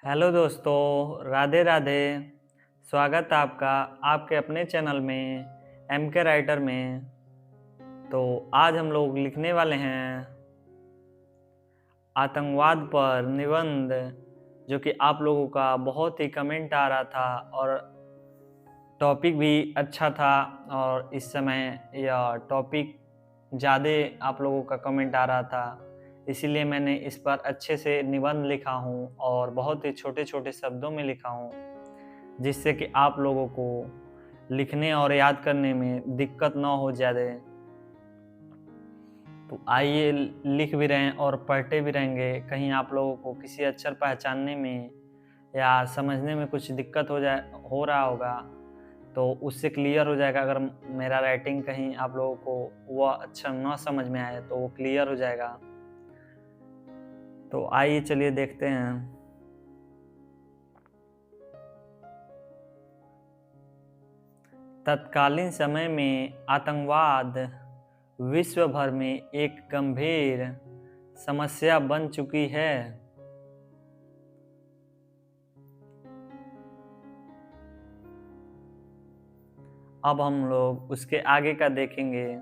Hello दोस्तों, राधे राधे। स्वागत है आपका आपके अपने चैनल में एम के राइटर में। तो आज हम लोग लिखने वाले हैं आतंकवाद पर निबंध, जो कि आप लोगों का बहुत ही कमेंट आ रहा था और टॉपिक भी अच्छा था। और इस समय यह टॉपिक ज़्यादा आप लोगों का कमेंट आ रहा था, इसीलिए मैंने इस पर अच्छे से निबंध लिखा हूँ और बहुत ही छोटे छोटे शब्दों में लिखा हूँ, जिससे कि आप लोगों को लिखने और याद करने में दिक्कत ना हो ज़्यादा। तो आइए लिख भी रहे हैं और पढ़ते भी रहेंगे। कहीं आप लोगों को किसी अक्षर पहचानने में या समझने में कुछ दिक्कत हो रहा होगा तो उससे क्लियर हो जाएगा। अगर मेरा राइटिंग कहीं आप लोगों को वह अक्षर ना समझ में आए तो वो क्लियर हो जाएगा। तो आइए चलिए देखते हैं। तत्कालीन समय में आतंकवाद विश्व भर में एक गंभीर समस्या बन चुकी है। अब हम लोग उसके आगे का देखेंगे।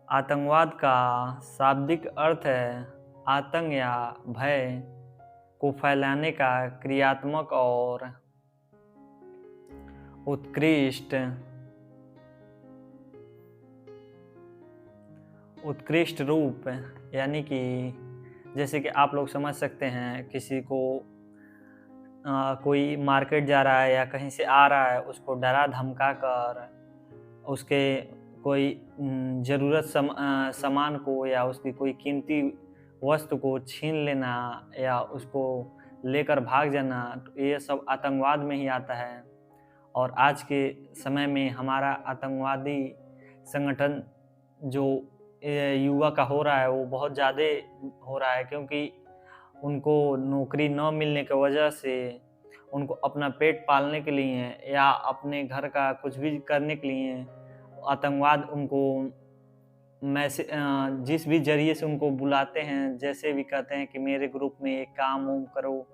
आतंकवाद का शाब्दिक अर्थ है आतंक या भय को फैलाने का क्रियात्मक और उत्कृष्ट रूप। यानी कि जैसे कि आप लोग समझ सकते हैं, किसी को कोई मार्केट जा रहा है या कहीं से आ रहा है, उसको डरा धमका कर उसके कोई ज़रूरत सामान को या उसकी कोई कीमती वस्तु को छीन लेना या उसको लेकर भाग जाना, तो ये सब आतंकवाद में ही आता है। और आज के समय में हमारा आतंकवादी संगठन जो युवा का हो रहा है वो बहुत ज़्यादा हो रहा है, क्योंकि उनको नौकरी न मिलने की वजह से उनको अपना पेट पालने के लिए या अपने घर का कुछ भी करने के लिए आतंकवाद उनको जिस भी ज़रिए से उनको बुलाते हैं, जैसे भी कहते हैं कि मेरे ग्रुप में एक काम वाम करो,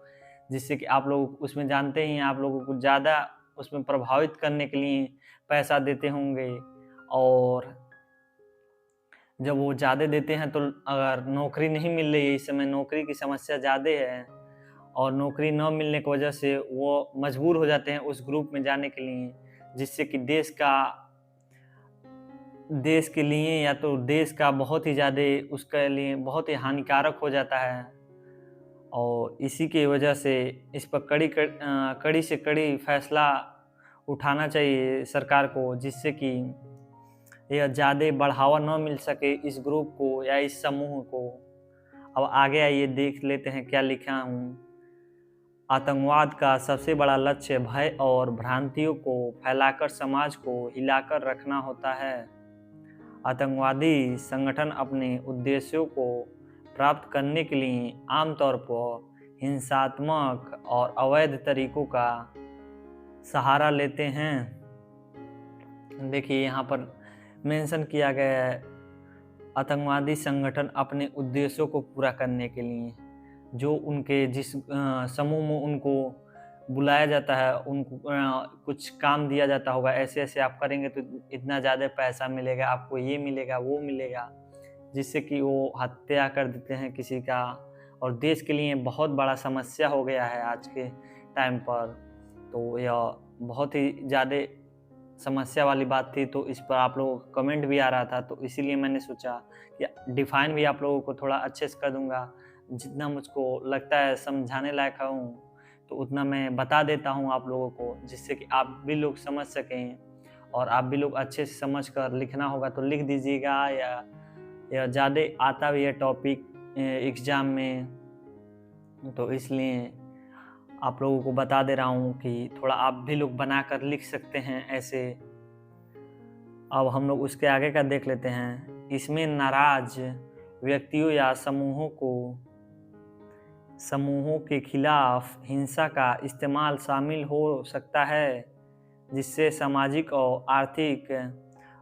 जिससे कि आप लोग उसमें जानते ही हैं, आप लोगों को ज़्यादा उसमें प्रभावित करने के लिए पैसा देते होंगे। और जब वो ज़्यादा देते हैं तो अगर नौकरी नहीं मिल रही है, इस समय नौकरी की समस्या ज़्यादा है और नौकरी न मिलने की वजह से वो मजबूर हो जाते हैं उस ग्रुप में जाने के लिए, जिससे कि देश के लिए या तो देश का बहुत ही ज़्यादा उसके लिए बहुत ही हानिकारक हो जाता है। और इसी की वजह से इस पर कड़ी से कड़ी फैसला उठाना चाहिए सरकार को, जिससे कि यह ज़्यादा बढ़ावा न मिल सके इस ग्रुप को या इस समूह को। अब आगे आइए देख लेते हैं क्या लिखा हूँ। आतंकवाद का सबसे बड़ा लक्ष्य भय और भ्रांतियों को फैलाकर समाज को हिलाकर रखना होता है। आतंकवादी संगठन अपने उद्देश्यों को प्राप्त करने के लिए आमतौर पर हिंसात्मक और अवैध तरीकों का सहारा लेते हैं। देखिए यहाँ पर मेंशन किया गया है, आतंकवादी संगठन अपने उद्देश्यों को पूरा करने के लिए जो उनके जिस समूह में उनको बुलाया जाता है, उनको कुछ काम दिया जाता होगा, ऐसे-ऐसे आप करेंगे तो इतना ज़्यादा पैसा मिलेगा, आपको ये मिलेगा, वो मिलेगा, जिससे कि वो हत्या कर देते हैं किसी का। और देश के लिए बहुत बड़ा समस्या हो गया है आज के टाइम पर। तो यह बहुत ही ज़्यादा समस्या वाली बात थी, तो इस पर आप लोगों का कमेंट भी आ रहा था, तो इसीलिए मैंने सोचा कि डिफ़ाइन भी आप लोगों को थोड़ा अच्छे से कर दूँगा। जितना मुझको लगता है समझाने लायक हूँ, तो उतना मैं बता देता हूँ आप लोगों को, जिससे कि आप भी लोग समझ सकें और आप भी लोग अच्छे से समझ कर लिखना होगा तो लिख दीजिएगा। या ज़्यादा आता भी है टॉपिक एग्ज़ाम में, तो इसलिए आप लोगों को बता दे रहा हूँ कि थोड़ा आप भी लोग बनाकर लिख सकते हैं ऐसे। अब हम लोग उसके आगे का देख लेते हैं। इसमें नाराज व्यक्तियों या समूहों के खिलाफ हिंसा का इस्तेमाल शामिल हो सकता है, जिससे सामाजिक और आर्थिक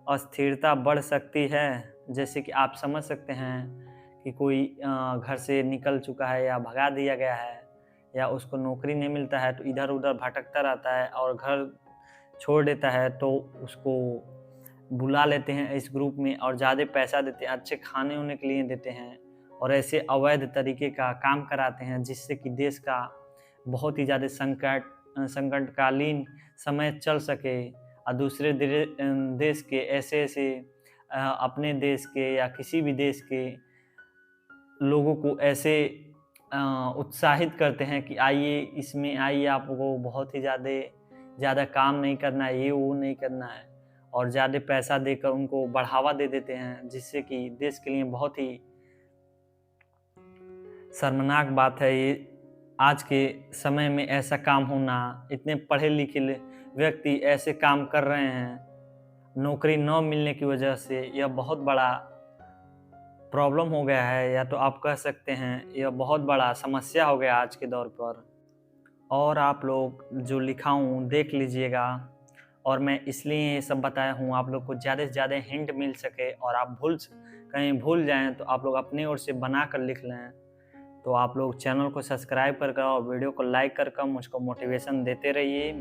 अस्थिरता बढ़ सकती है। जैसे कि आप समझ सकते हैं कि कोई घर से निकल चुका है या भगा दिया गया है या उसको नौकरी नहीं मिलता है तो इधर-उधर भटकता रहता है और घर छोड़ देता है, तो उसको बुला लेते हैं इस ग्रुप में और ज़्यादा पैसा देते हैं, अच्छे खाने-वाने के लिए देते हैं और ऐसे अवैध तरीके का काम कराते हैं, जिससे कि देश का बहुत ही ज़्यादा संकटकालीन समय चल सके और दूसरे देश के ऐसे-ऐसे अपने देश के या किसी भी देश के लोगों को ऐसे उत्साहित करते हैं कि आइए, इसमें आइए, आपको बहुत ही ज़्यादा काम नहीं करना है, ये वो नहीं करना है और ज़्यादा पैसा देकर उनको बढ़ावा दे देते हैं, जिससे कि देश के लिए बहुत ही शर्मनाक बात है ये। आज के समय में ऐसा काम होना, इतने पढ़े-लिखे व्यक्ति ऐसे काम कर रहे हैं, नौकरी न मिलने की वजह से, यह बहुत बड़ा प्रॉब्लम हो गया है, या तो आप कह सकते हैं यह बहुत बड़ा समस्या हो गया आज के दौर पर। और आप लोग जो लिखा हूँ देख लीजिएगा, और मैं इसलिए ये सब बताया हूँ आप लोग को ज़्यादा से ज़्यादा हिंट मिल सके और आप कहीं भूल जाएँ तो आप लोग अपनी ओर से बना कर लिख लें। तो आप लोग चैनल को सब्सक्राइब कर और वीडियो को लाइक कर मुझको मोटिवेशन देते रहिए।